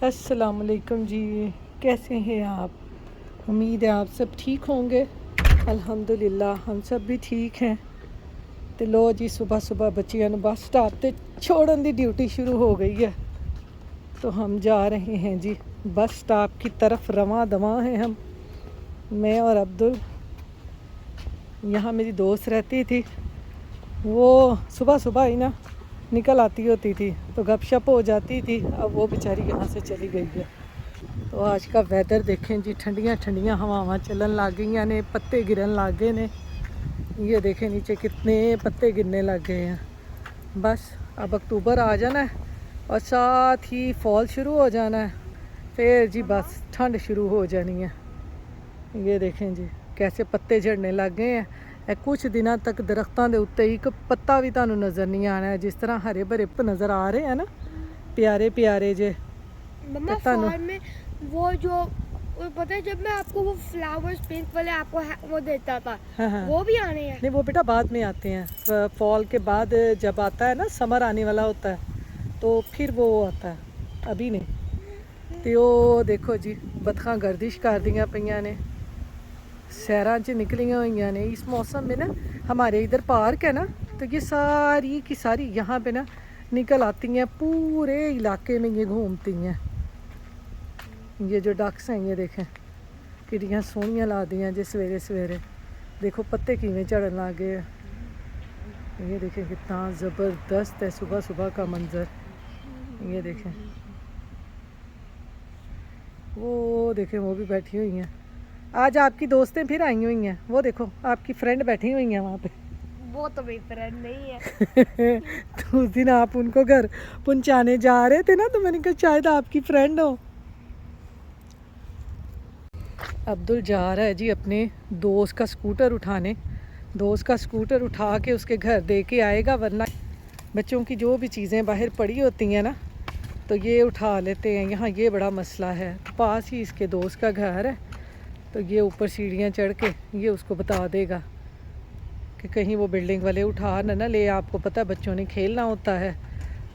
अस्सलाम वालेकुम जी। कैसे हैं आप? उम्मीद है आप सब ठीक होंगे। अल्हम्दुलिल्लाह हम सब भी ठीक हैं। तो लो जी, सुबह सुबह बच्चियां नूं बस स्टॉप ते छोड़न दी ड्यूटी शुरू हो गई है। तो हम जा रहे हैं जी बस स्टॉप की तरफ, रवां दवां हैं हम, मैं और अब्दुल। यहाँ मेरी दोस्त रहती थी, वो सुबह सुबह ही ना निकल आती होती थी तो गपशप हो जाती थी। अब वो बेचारी यहाँ से चली गई है। तो आज का वैदर देखें जी, ठंडियाँ ठंडियाँ हवावां चलन लग गई ने, पत्ते गिरन लग गए ने। ये देखें नीचे कितने पत्ते गिरने लग गए हैं। बस अब अक्टूबर आ जाना है और साथ ही फॉल शुरू हो जाना है, फिर जी बस ठंड शुरू हो जानी है। ये देखें जी कैसे पत्ते झड़ने लग गए हैं। कुछ दिनों तक दरख्तों के उत्ते एक पत्ता भी तुहानू नज़र नहीं आना है। जिस तरह हरे भरे नज़र आ रहे हैं ना, प्यारे प्यारे जे। मम्मा फॉल में वो जो पता है, जब मैं आपको वो फ्लावर्स पिंक वाले आपको वो देता था, हाँ। वो भी आने हैं? नहीं, वो बेटा बाद में आते हैं। फॉल के बाद जब आता है ना, समर आने वाला होता है तो फिर वो आता है, अभी नहीं। तो वो देखो जी बतखां गर्दिश कर दियाँ पईयां ने, सैरां च निकलियां हुई ने। इस मौसम में ना हमारे इधर पार्क है ना, तो ये सारी की सारी यहाँ पे ना निकल आती हैं, पूरे इलाके में ये घूमती हैं। ये जो डक्स हैं ये देखें किड़ियाँ सोहनियाँ ला दी हैं जी सवेरे सवेरे। देखो पत्ते किवें झड़न लग गए हैं। ये देखें कितना ज़बरदस्त है सुबह सुबह का मंज़र। ये देखें, वो देखें वो भी बैठी हुई हैं। आज आपकी दोस्तें फिर आई हुई हैं, वो देखो आपकी फ्रेंड बैठी हुई हैं वहाँ पे। वो तो मेरी फ्रेंड नहीं है। तो उस दिन आप उनको घर पहुँचाने जा रहे थे ना, तो मैंने कहा शायद आपकी फ्रेंड हो। अब्दुल जा रहा है जी अपने दोस्त का स्कूटर उठाने। दोस्त का स्कूटर उठा के उसके घर दे के आएगा, वरना बच्चों की जो भी चीज़ें बाहर पड़ी होती हैं ना तो ये उठा लेते हैं। यहाँ ये बड़ा मसला है। पास ही इसके दोस्त का घर है, तो ये ऊपर सीढ़ियाँ चढ़ के ये उसको बता देगा कि कहीं वो बिल्डिंग वाले उठा ना ले। आपको पता है बच्चों ने खेलना होता है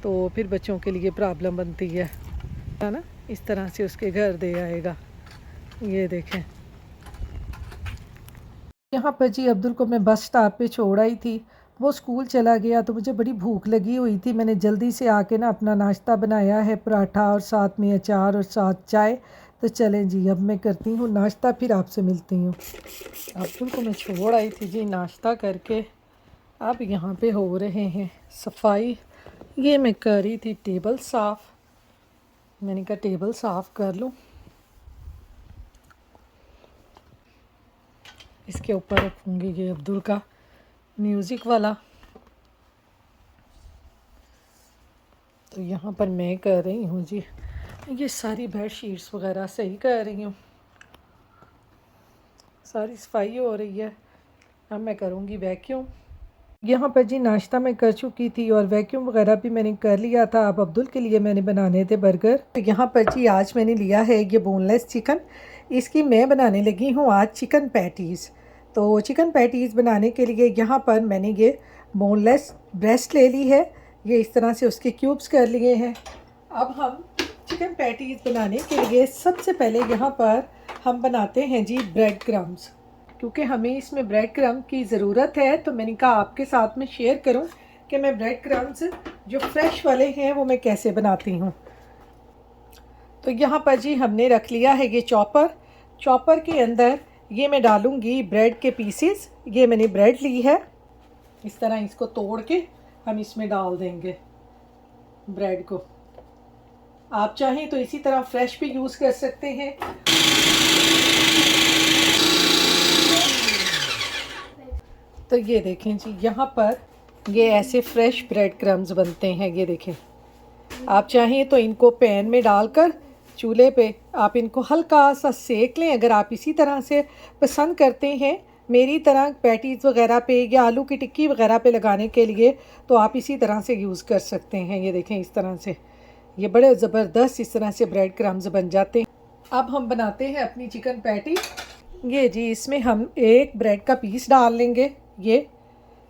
तो फिर बच्चों के लिए प्रॉब्लम बनती है ना। इस तरह से उसके घर दे आएगा। ये देखें, यहाँ पर जी अब्दुल को मैं बस स्टॉप पे छोड़ आई थी। वो स्कूल चला गया तो मुझे बड़ी भूख लगी हुई थी। मैंने जल्दी से आके ना अपना नाश्ता बनाया है, पराठा और साथ में अचार और साथ चाय। तो चलें जी अब मैं करती हूँ नाश्ता, फिर आपसे मिलती हूँ। अब्दुल को मैं छोड़ आई थी जी नाश्ता करके। अब यहाँ पे हो रहे हैं सफाई। ये मैं कर रही थी टेबल साफ़। मैंने कहा टेबल साफ़ कर लूँ। इसके ऊपर रखूँगी ये अब्दुल का म्यूज़िक वाला। तो यहाँ पर मैं कर रही हूँ जी ये सारी बेड शीट्स वगैरह सही कर रही हूँ, सारी सफाई हो रही है। अब मैं करूँगी वैक्यूम। यहाँ पर जी नाश्ता मैं कर चुकी थी और वैक्यूम वगैरह भी मैंने कर लिया था। अब अब्दुल के लिए मैंने बनाने थे बर्गर। तो यहाँ पर जी आज मैंने लिया है ये बोनलेस चिकन। इसकी मैं बनाने लगी हूँ आज चिकन पैटीज़। तो चिकन पैटीज़ बनाने के लिए यहाँ पर मैंने ये बोनलेस ब्रेस्ट ले ली है। ये इस तरह से उसके क्यूब्स कर लिए हैं। अब हम चिकन पैटीज़ बनाने के लिए सबसे पहले यहाँ पर हम बनाते हैं जी ब्रेड क्रम्स। क्योंकि हमें इसमें ब्रेड क्रम्स की ज़रूरत है, तो मैंने कहा आपके साथ में शेयर करूं कि मैं ब्रेड क्रम्स जो फ्रेश वाले हैं वो मैं कैसे बनाती हूं। तो यहाँ पर जी हमने रख लिया है ये चॉपर। चॉपर के अंदर ये मैं डालूँगी ब्रेड के पीसेस। ये मैंने ब्रेड ली है, इस तरह इसको तोड़ के हम इसमें डाल देंगे ब्रेड को। आप चाहें तो इसी तरह फ्रेश भी यूज़ कर सकते हैं। तो ये देखें जी यहाँ पर ये ऐसे फ्रेश ब्रेड क्रम्स बनते हैं। ये देखें, आप चाहें तो इनको पैन में डालकर चूल्हे पे आप इनको हल्का सा सेक लें। अगर आप इसी तरह से पसंद करते हैं मेरी तरह पैटीज़ वगैरह पे या आलू की टिक्की वगैरह पे लगाने के लिए, तो आप इसी तरह से यूज़ कर सकते हैं। ये देखें इस तरह से ये बड़े ज़बरदस्त इस तरह से ब्रेड क्रम्स बन जाते हैं। अब हम बनाते हैं अपनी चिकन पैटी। ये जी इसमें हम एक ब्रेड का पीस डाल लेंगे। ये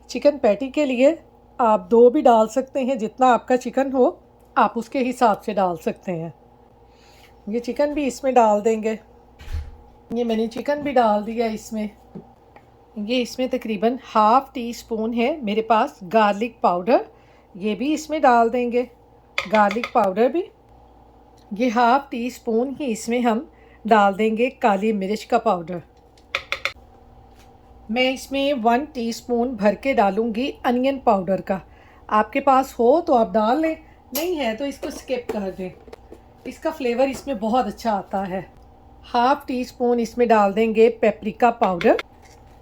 चिकन पैटी के लिए आप 2 भी डाल सकते हैं, जितना आपका चिकन हो आप उसके हिसाब से डाल सकते हैं। ये चिकन भी इसमें डाल देंगे। ये मैंने चिकन भी डाल दिया इसमें। ये इसमें तकरीबन हाफ़ टी स्पून है मेरे पास गार्लिक पाउडर, ये भी इसमें डाल देंगे। गार्लिक पाउडर भी ये हाफ़ टी स्पून ही इसमें हम डाल देंगे। काली मिर्च का पाउडर मैं इसमें 1 टीस्पून भर के डालूँगी। अनियन पाउडर का आपके पास हो तो आप डाल लें, नहीं है तो इसको स्किप कर दें, इसका फ्लेवर इसमें बहुत अच्छा आता है। हाफ़ टी स्पून इसमें डाल देंगे पेपरिका पाउडर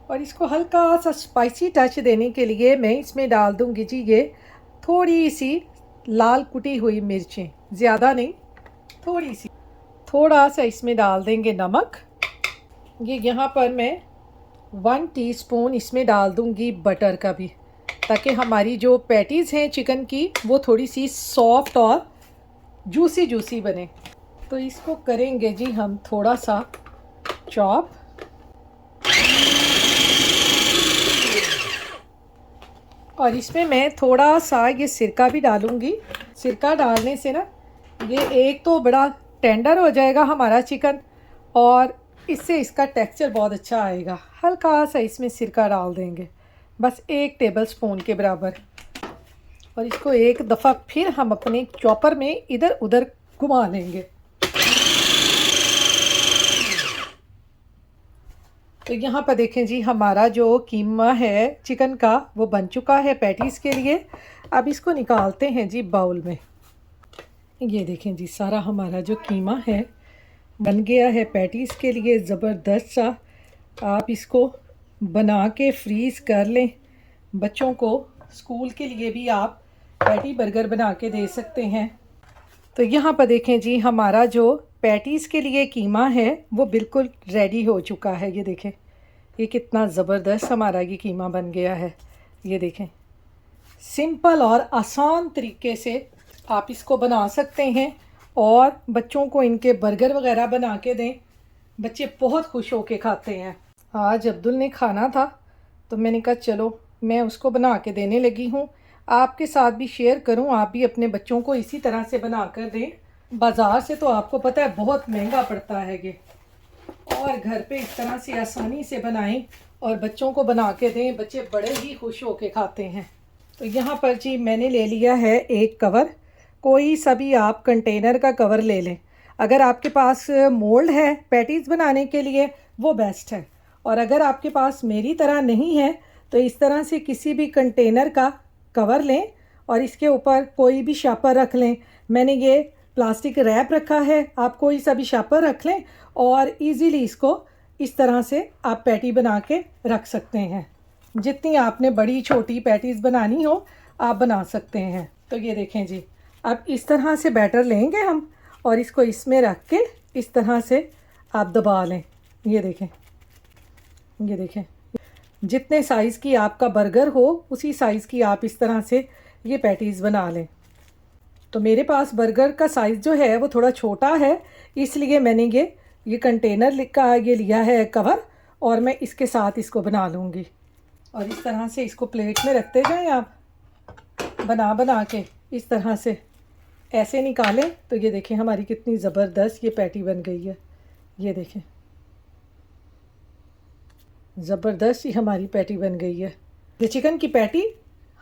और इसको हल्का सा स्पाइसी टच देने के लिए मैं इसमें डाल दूँगी जी ये थोड़ी सी लाल कुटी हुई मिर्चें, ज़्यादा नहीं, थोड़ी सी। थोड़ा सा इसमें डाल देंगे नमक। ये यहाँ पर मैं 1 टीस्पून इसमें डाल दूँगी बटर का भी, ताकि हमारी जो पैटीज़ हैं चिकन की वो थोड़ी सी सॉफ्ट और जूसी जूसी बने। तो इसको करेंगे जी हम थोड़ा सा चॉप। और इसमें मैं थोड़ा सा ये सिरका भी डालूँगी। सिरका डालने से ना ये एक तो बड़ा टेंडर हो जाएगा हमारा चिकन और इससे इसका टेक्सचर बहुत अच्छा आएगा। हल्का सा इसमें सिरका डाल देंगे, बस 1 टेबलस्पून के बराबर। और इसको एक दफ़ा फिर हम अपने चॉपर में इधर उधर घुमा लेंगे। तो यहाँ पर देखें जी हमारा जो कीमा है चिकन का वो बन चुका है पैटीज़ के लिए। अब इसको निकालते हैं जी बाउल में। ये देखें जी सारा हमारा जो कीमा है बन गया है पैटीज़ के लिए ज़बरदस्त सा। आप इसको बना के फ्रीज़ कर लें। बच्चों को स्कूल के लिए भी आप पैटी बर्गर बना के दे सकते हैं। तो यहाँ पर देखें जी हमारा जो पैटीज़ के लिए कीमा है वो बिल्कुल रेडी हो चुका है। ये देखें ये कितना ज़बरदस्त हमारा ये कीमा बन गया है। ये देखें सिंपल और आसान तरीके से आप इसको बना सकते हैं और बच्चों को इनके बर्गर वगैरह बना के दें, बच्चे बहुत खुश होके खाते हैं। आज अब्दुल ने खाना था तो मैंने कहा चलो मैं उसको बना के देने लगी हूँ, आपके साथ भी शेयर करूँ, आप भी अपने बच्चों को इसी तरह से बना कर दें। बाज़ार से तो आपको पता है बहुत महंगा पड़ता है ये, और घर पे इस तरह से आसानी से बनाएं और बच्चों को बना के दें, बच्चे बड़े ही खुश होके खाते हैं। तो यहाँ पर जी मैंने ले लिया है एक कवर, कोई सा भी आप कंटेनर का कवर ले लें। अगर आपके पास मोल्ड है पैटीज़ बनाने के लिए वो बेस्ट है, और अगर आपके पास मेरी तरह नहीं है तो इस तरह से किसी भी कंटेनर का कवर लें और इसके ऊपर कोई भी शापर रख लें। मैंने ये प्लास्टिक रैप रखा है, आप कोई सा भी शापर रख लें और इजीली इसको इस तरह से आप पैटी बना के रख सकते हैं। जितनी आपने बड़ी छोटी पैटीज़ बनानी हो आप बना सकते हैं। तो ये देखें जी अब इस तरह से बैटर लेंगे हम और इसको इसमें रख के इस तरह से आप दबा लें। ये देखें जितने साइज़ की आपका बर्गर हो उसी साइज़ की आप इस तरह से ये पैटीज़ बना लें। तो मेरे पास बर्गर का साइज़ जो है वो थोड़ा छोटा है, इसलिए मैंने ये कंटेनर का ये लिया है कवर, और मैं इसके साथ इसको बना लूँगी। और इस तरह से इसको प्लेट में रखते जाएं आप, बना के इस तरह से ऐसे निकालें। तो ये देखें हमारी कितनी ज़बरदस्त ये पैटी बन गई है। ये देखें ज़बरदस्त ही हमारी पैटी बन गई है। ये चिकन की पैटी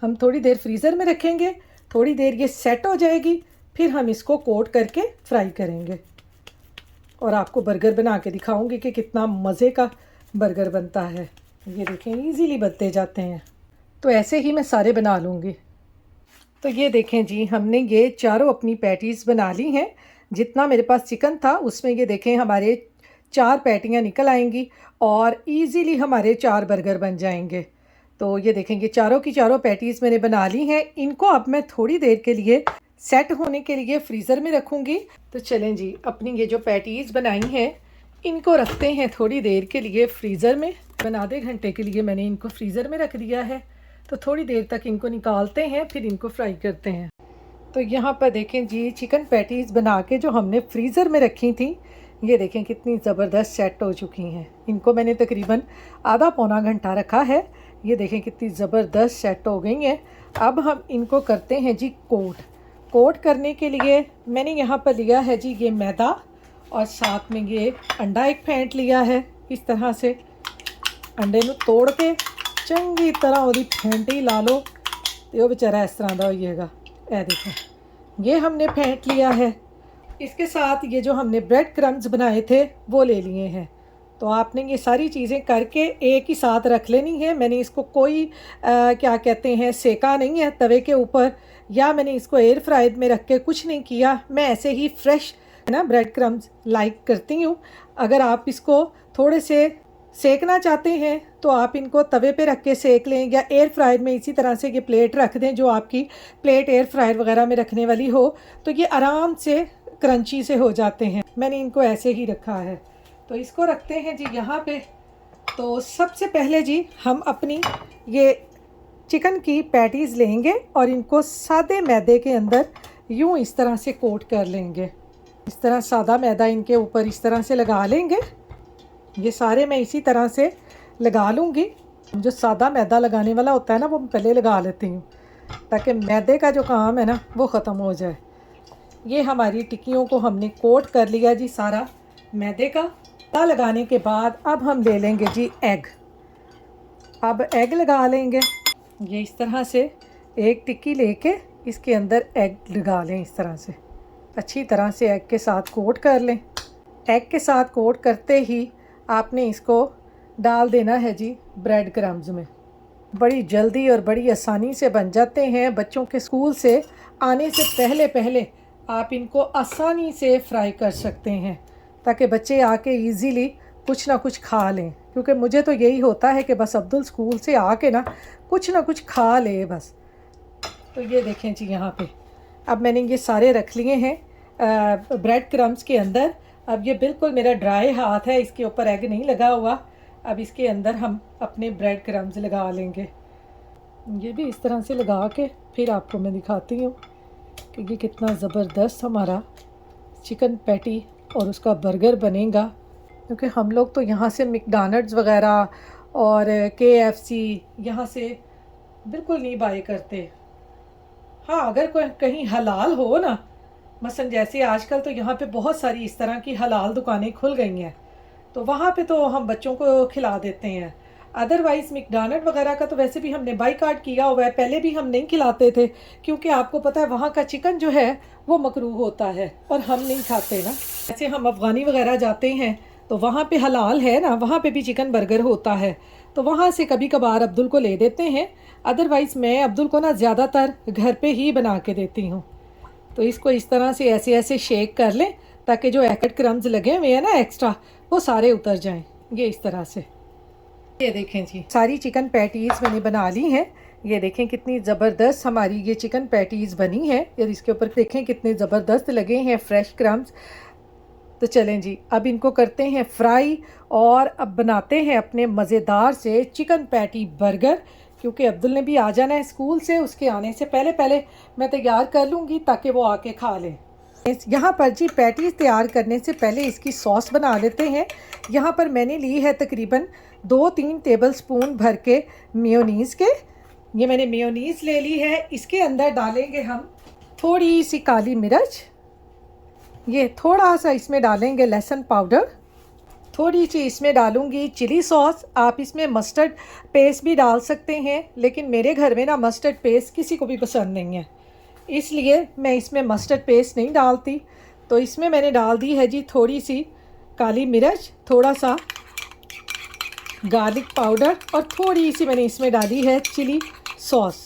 हम थोड़ी देर फ्रीज़र में रखेंगे, थोड़ी देर ये सेट हो जाएगी, फिर हम इसको कोट करके फ्राई करेंगे और आपको बर्गर बना के दिखाऊंगी कि कितना मज़े का बर्गर बनता है। ये देखें इजीली बनते जाते हैं। तो ऐसे ही मैं सारे बना लूँगी। तो ये देखें जी हमने ये चारों अपनी पैटीज़ बना ली हैं। जितना मेरे पास चिकन था उसमें ये देखें हमारे 4 पैटियाँ निकल आएंगी और इजीली हमारे 4 बर्गर बन जाएंगे। तो ये देखेंगे चारों की चारों पैटीज़ मैंने बना ली हैं। इनको अब मैं थोड़ी देर के लिए सेट होने के लिए फ्रीज़र में रखूँगी। तो चलें जी अपनी ये जो पैटीज़ बनाई हैं इनको रखते हैं थोड़ी देर के लिए फ्रीज़र में। आधे घंटे के लिए मैंने इनको फ्रीज़र में रख दिया है। तो थोड़ी देर तक इनको निकालते हैं, फिर इनको फ्राई करते हैं। तो यहाँ पर देखें जी चिकन पैटीज़ बना के जो हमने फ्रीज़र में रखी थी ये देखें कितनी ज़बरदस्त सेट हो चुकी हैं। इनको मैंने तकरीबन आधा पौना घंटा रखा है। ये देखें कितनी ज़बरदस्त सेट हो गई हैं। अब हम इनको करते हैं जी कोट करने के लिए मैंने यहाँ पर लिया है जी ये मैदा और साथ में ये अंडा एक फेंट लिया है। इस तरह से अंडे ਨੂੰ ਤੋੜ के चंगी तरह ਉਹਦੀ फेंटी ला लो तो वो बेचारा इस तरह का होइएगा। ये देखो ये हमने फेंट लिया है। इसके साथ ये जो हमने ब्रेड क्रम्स बनाए थे वो ले लिए हैं। तो आपने ये सारी चीज़ें करके एक ही साथ रख लेनी है। मैंने इसको कोई क्या कहते हैं सेका नहीं है तवे के ऊपर, या मैंने इसको एयर फ्रायर में रख के कुछ नहीं किया। मैं ऐसे ही फ्रेश है ना ब्रेड क्रम्स लाइक करती हूँ। अगर आप इसको थोड़े से सेकना चाहते हैं तो आप इनको तवे पे रख के सेक लें, या एयर फ्रायर में इसी तरह से ये प्लेट रख दें, जो आपकी प्लेट एयर फ्रायर वगैरह में रखने वाली हो, तो ये आराम से क्रंची से हो जाते हैं। मैंने इनको ऐसे ही रखा है। तो इसको रखते हैं जी यहाँ पे। तो सबसे पहले जी हम अपनी ये चिकन की पैटीज़ लेंगे और इनको सादे मैदे के अंदर यूँ इस तरह से कोट कर लेंगे। इस तरह सादा मैदा इनके ऊपर इस तरह से लगा लेंगे। ये सारे मैं इसी तरह से लगा लूँगी। जो सादा मैदा लगाने वाला होता है ना वो मैं पहले लगा लेती हूँ, ताकि मैदे का जो काम है ना वो ख़त्म हो जाए। ये हमारी टिक्कियों को हमने कोट कर लिया जी सारा मैदे का। लगाने के बाद अब हम ले लेंगे जी एग। अब एग लगा लेंगे। ये इस तरह से एक टिक्की लेके इसके अंदर एग लगा लें। इस तरह से अच्छी तरह से एग के साथ कोट कर लें। एग के साथ कोट करते ही आपने इसको डाल देना है जी ब्रेड क्रम्स में। बड़ी जल्दी और बड़ी आसानी से बन जाते हैं। बच्चों के स्कूल से आने से पहले पहले आप इनको आसानी से फ्राई कर सकते हैं, ताकि बच्चे आके इजीली कुछ ना कुछ खा लें। क्योंकि मुझे तो यही होता है कि बस अब्दुल स्कूल से आके ना कुछ खा ले बस। तो ये देखें जी यहाँ पे अब मैंने ये सारे रख लिए हैं ब्रेड क्रम्स के अंदर। अब ये बिल्कुल मेरा ड्राई हाथ है, इसके ऊपर एग नहीं लगा हुआ। अब इसके अंदर हम अपने ब्रेड क्रम्स लगा लेंगे। ये भी इस तरह से लगा के फिर आपको मैं दिखाती हूँ कि ये कितना ज़बरदस्त हमारा चिकन पैटी और उसका बर्गर बनेगा। क्योंकि हम लोग तो यहाँ से मैकडॉनल्ड्स वगैरह और KFC यहाँ से बिल्कुल नहीं बाय करते। हाँ, अगर कोई कहीं हलाल हो ना, मसलन जैसे आजकल तो यहाँ पे बहुत सारी इस तरह की हलाल दुकानें खुल गई हैं, तो वहाँ पे तो हम बच्चों को खिला देते हैं। अदरवाइज़ मैकडॉनल्ड वगैरह का तो वैसे भी हमने बाइकआउट किया हुआ है। पहले भी हम नहीं खिलाते थे, क्योंकि आपको पता है वहाँ का चिकन जो है वो मकरूह होता है और हम नहीं खाते ना। जैसे हम अफ़गानी वगैरह जाते हैं तो वहाँ पे हलाल है ना, वहाँ पे भी चिकन बर्गर होता है, तो वहाँ से कभी कभार अब्दुल को ले देते हैं। अदरवाइज़ मैं अब्दुल को ना ज़्यादातर घर पे ही बना के देती हूँ। तो इसको इस तरह से ऐसे ऐसे शेक कर लें ताकि जो एग क्रम्स लगे हुए हैं ना एक्स्ट्रा, वो सारे उतर जाएं। ये इस तरह से। ये देखें जी सारी चिकन पैटीज़ मैंने बना ली हैं। ये देखें कितनी ज़बरदस्त हमारी ये चिकन पैटीज़ बनी है। और इसके ऊपर देखें कितने ज़बरदस्त लगे हैं फ्रेश क्रम्स। तो चलें जी अब इनको करते हैं फ्राई और अब बनाते हैं अपने मज़ेदार से चिकन पैटी बर्गर। क्योंकि अब्दुल ने भी आ जाना है स्कूल से, उसके आने से पहले पहले मैं तैयार कर लूँगी ताकि वो आके खा लें। यहाँ पर जी पैटीज़ तैयार करने से पहले इसकी सॉस बना लेते हैं। यहाँ पर मैंने ली है तकरीबन 2-3 टेबलस्पून भर के मेयोनीज़ के। ये मैंने मेयोनीज़ ले ली है। इसके अंदर डालेंगे हम थोड़ी सी काली मिर्च, ये थोड़ा सा इसमें डालेंगे लहसुन पाउडर, थोड़ी सी इसमें डालूंगी चिली सॉस। आप इसमें मस्टर्ड पेस्ट भी डाल सकते हैं, लेकिन मेरे घर में ना मस्टर्ड पेस्ट किसी को भी पसंद नहीं है, इसलिए मैं इसमें मस्टर्ड पेस्ट नहीं डालती। तो इसमें मैंने डाल दी है जी थोड़ी सी काली मिर्च, थोड़ा सा गार्लिक पाउडर और थोड़ी सी मैंने इसमें डाली है चिली सॉस।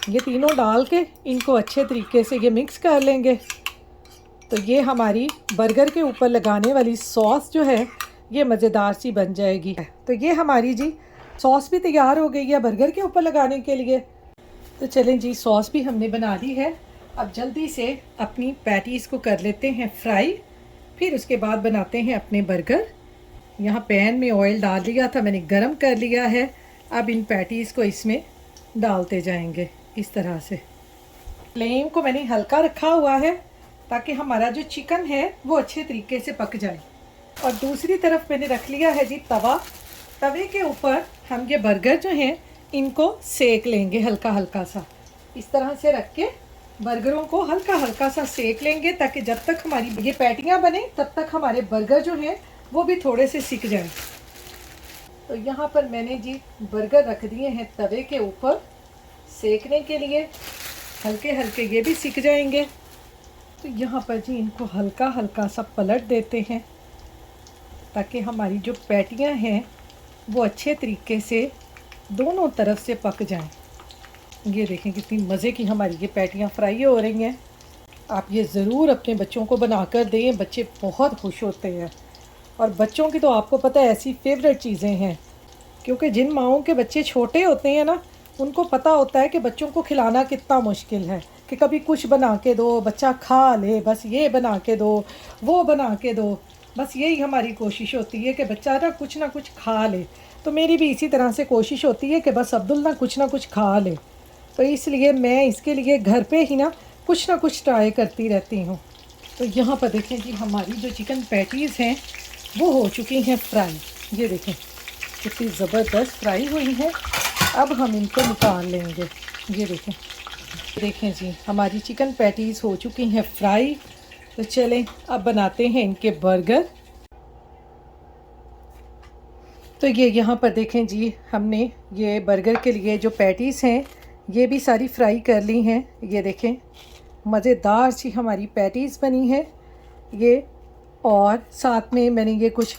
ये तीनों डाल के इनको अच्छे तरीके से ये मिक्स कर लेंगे। तो ये हमारी बर्गर के ऊपर लगाने वाली सॉस जो है ये मज़ेदार सी बन जाएगी। तो ये हमारी जी सॉस भी तैयार हो गई है बर्गर के ऊपर लगाने के लिए। तो चलें जी सॉस भी हमने बना ली है। अब जल्दी से अपनी पैटीज़ को कर लेते हैं फ्राई, फिर उसके बाद बनाते हैं अपने बर्गर। यहाँ पैन में ऑयल डाल लिया था मैंने, गरम कर लिया है। अब इन पैटीज़ को इसमें डालते जाएंगे इस तरह से। फ्लेम को मैंने हल्का रखा हुआ है ताकि हमारा जो चिकन है वो अच्छे तरीके से पक जाए। और दूसरी तरफ मैंने रख लिया है जी तवा। तवे के ऊपर हम ये बर्गर जो हैं इनको सेक लेंगे हल्का हल्का सा। इस तरह से रख के बर्गरों को हल्का हल्का सा सेक लेंगे ताकि जब तक हमारी ये पैटियां बने तब तक हमारे बर्गर जो हैं वो भी थोड़े से सिक जाएं। तो यहाँ पर मैंने जी बर्गर रख दिए हैं तवे के ऊपर सेकने के लिए, हल्के हल्के ये भी सिक जाएंगे। तो यहाँ पर जी इनको हल्का हल्का सा पलट देते हैं ताकि हमारी जो पैटियाँ हैं वो अच्छे तरीके से दोनों तरफ से पक जाएं। ये देखें कितनी मज़े की हमारी ये पैटियाँ फ्राई हो रही हैं। आप ये ज़रूर अपने बच्चों को बनाकर दें, बच्चे बहुत खुश होते हैं। और बच्चों की तो आपको पता है ऐसी फेवरेट चीज़ें हैं, क्योंकि जिन माओं के बच्चे छोटे होते हैं ना, उनको पता होता है कि बच्चों को खिलाना कितना मुश्किल है, कि कभी कुछ बना के दो बच्चा खा ले, बस ये बना के दो, वो बना के दो, बस यही हमारी कोशिश होती है कि बच्चा ना कुछ खा ले। तो मेरी भी इसी तरह से कोशिश होती है कि बस अब्दुल ना कुछ खा ले। तो इसलिए मैं इसके लिए घर पे ही ना कुछ ट्राई करती रहती हूँ। तो यहाँ पर देखें कि हमारी जो चिकन पैटीज़ हैं वो हो चुकी हैं फ्राई। ये देखें कितनी ज़बरदस्त फ्राई हुई हैं। अब हम इनको निकाल लेंगे। ये देखें जी हमारी चिकन पैटीज़ हो चुकी हैं फ्राई। तो चलें अब बनाते हैं इनके बर्गर। तो ये यहाँ पर देखें जी हमने ये बर्गर के लिए जो पैटीज़ हैं ये भी सारी फ्राई कर ली हैं। ये देखें मज़ेदार सी हमारी पैटीज़ बनी है ये। और साथ में मैंने ये कुछ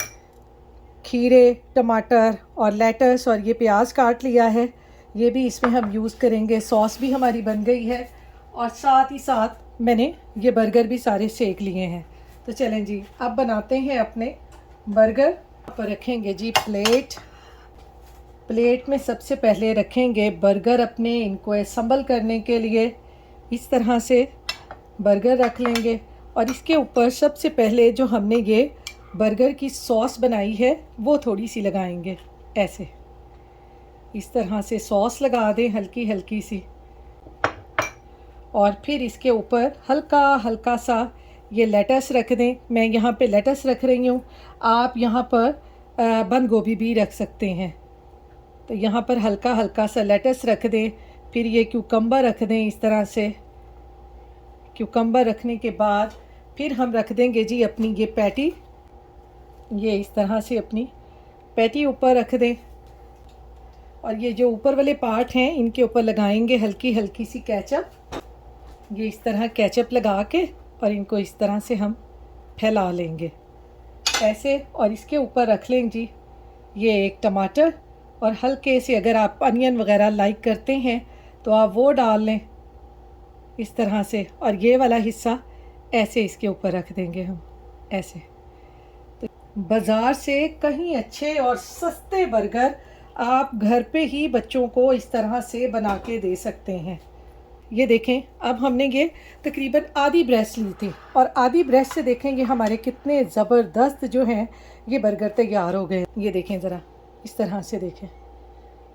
खीरे, टमाटर और लेटस और ये प्याज काट लिया है, ये भी इसमें हम यूज़ करेंगे। सॉस भी हमारी बन गई है और साथ ही साथ मैंने ये बर्गर भी सारे सेक लिए हैं। तो चलें जी अब बनाते हैं अपने बर्गर। पर रखेंगे जी प्लेट में सबसे पहले रखेंगे बर्गर अपने, इनको असम्बल करने के लिए इस तरह से बर्गर रख लेंगे। और इसके ऊपर सबसे पहले जो हमने ये बर्गर की सॉस बनाई है वो थोड़ी सी लगाएंगे, ऐसे इस तरह से सॉस लगा दें हल्की हल्की सी। और फिर इसके ऊपर हल्का हल्का सा ये लेटस रख दें। मैं यहाँ पे लेटस रख रही हूँ, आप यहाँ पर बंद गोभी भी रख सकते हैं। तो यहाँ पर हल्का हल्का सा लेटस रख दें। फिर ये क्यूकम्बर रख दें इस तरह से। क्यूकम्बर रखने के बाद फिर हम रख देंगे जी अपनी ये पैटी, ये इस तरह से अपनी पैटी ऊपर रख दें। और ये जो ऊपर वाले पार्ट हैं इनके ऊपर लगाएंगे हल्की हल्की सी केचप। ये इस तरह केचप लगा के और इनको इस तरह से हम फैला लेंगे ऐसे। और इसके ऊपर रख लें जी ये एक टमाटर, और हल्के से अगर आप अनियन वगैरह लाइक करते हैं तो आप वो डाल लें इस तरह से। और ये वाला हिस्सा ऐसे इसके ऊपर रख देंगे हम ऐसे। तो बाज़ार से कहीं अच्छे और सस्ते बर्गर आप घर पे ही बच्चों को इस तरह से बना के दे सकते हैं। ये देखें अब हमने ये तकरीबन आधी ब्रेस्ट ली थी, और आधी ब्रेस्ट से देखें ये हमारे कितने ज़बरदस्त जो हैं ये बर्गर तैयार हो गए। ये देखें ज़रा इस तरह से देखें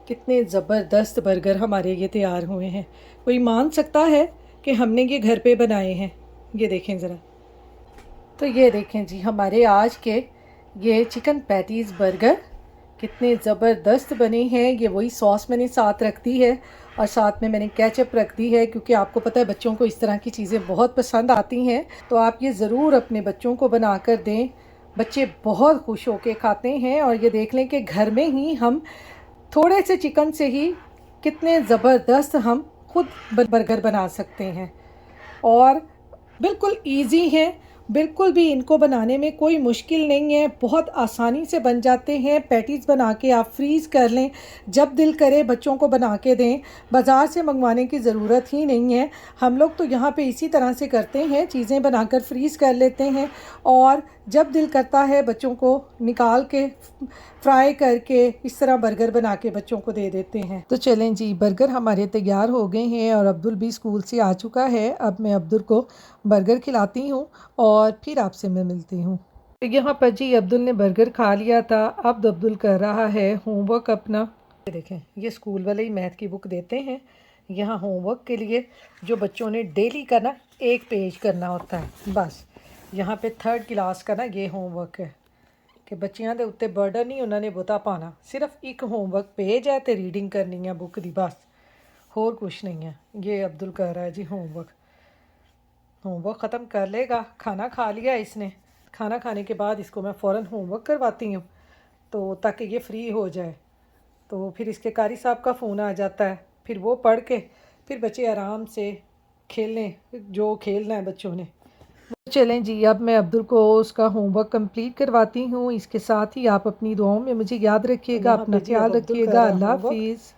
कितने ज़बरदस्त बर्गर हमारे ये तैयार हुए हैं। कोई मान सकता है कि हमने ये घर पे बनाए हैं। ये देखें ज़रा। तो ये देखें जी हमारे आज के ये चिकन पैटीज़ बर्गर कितने ज़बरदस्त बने हैं। ये वही सॉस मैंने साथ रख दी है और साथ में मैंने केचप रख दी है, क्योंकि आपको पता है बच्चों को इस तरह की चीज़ें बहुत पसंद आती हैं। तो आप ये ज़रूर अपने बच्चों को बना कर दें, बच्चे बहुत खुश होकर खाते हैं। और ये देख लें कि घर में ही हम थोड़े से चिकन से ही कितने ज़बरदस्त हम खुद बर्गर बना सकते हैं। और बिल्कुल इजी हैं, बिल्कुल भी इनको बनाने में कोई मुश्किल नहीं है, बहुत आसानी से बन जाते हैं। पैटीज़ बना के आप फ्रीज़ कर लें, जब दिल करे बच्चों को बना के दें, बाज़ार से मंगवाने की ज़रूरत ही नहीं है। हम लोग तो यहाँ पे इसी तरह से करते हैं, चीज़ें बनाकर फ्रीज़ कर लेते हैं और जब दिल करता है बच्चों को निकाल के फ्राई करके इस तरह बर्गर बना के बच्चों को दे देते हैं। तो चलें जी बर्गर हमारे तैयार हो गए हैं और अब्दुल भी स्कूल से आ चुका है। अब मैं अब्दुल को बर्गर खिलाती हूँ और फिर आपसे मैं मिलती हूँ। यहाँ पर जी अब्दुल ने बर्गर खा लिया था। अब अब्दुल कर रहा है होमवर्क अपना। ये देखें ये स्कूल वाले ही मैथ की बुक देते हैं। यहाँ होमवर्क के लिए जो बच्चों ने डेली का ना 1 पेज करना होता है, बस यहाँ पे 3rd क्लास का ना ये होमवर्क है कि बच्चियां दे उत्ते बर्डन नहीं उन्होंने बहुता पाना, सिर्फ एक होमवर्क पेज है तो रीडिंग करनी है बुक दी, बस होर कुछ नहीं है। ये अब्दुल कर रहा है जी होमवर्क। होमवर्क ख़त्म कर लेगा। खाना खा लिया इसने, खाना खाने के बाद इसको मैं फ़ौरन होमवर्क करवाती हूँ तो ताकि ये फ्री हो जाए। तो फिर इसके कारी साहब का फ़ोन आ जाता है, फिर वो पढ़ के फिर बच्चे आराम से खेलें जो खेलना है बच्चों ने। चलें जी, अब मैं अब्दुल को उसका होमवर्क कंप्लीट करवाती हूँ। इसके साथ ही आप अपनी दुआओं में मुझे याद रखिएगा, अपना ख्याल रखिएगा। अल्लाह हाफिज़।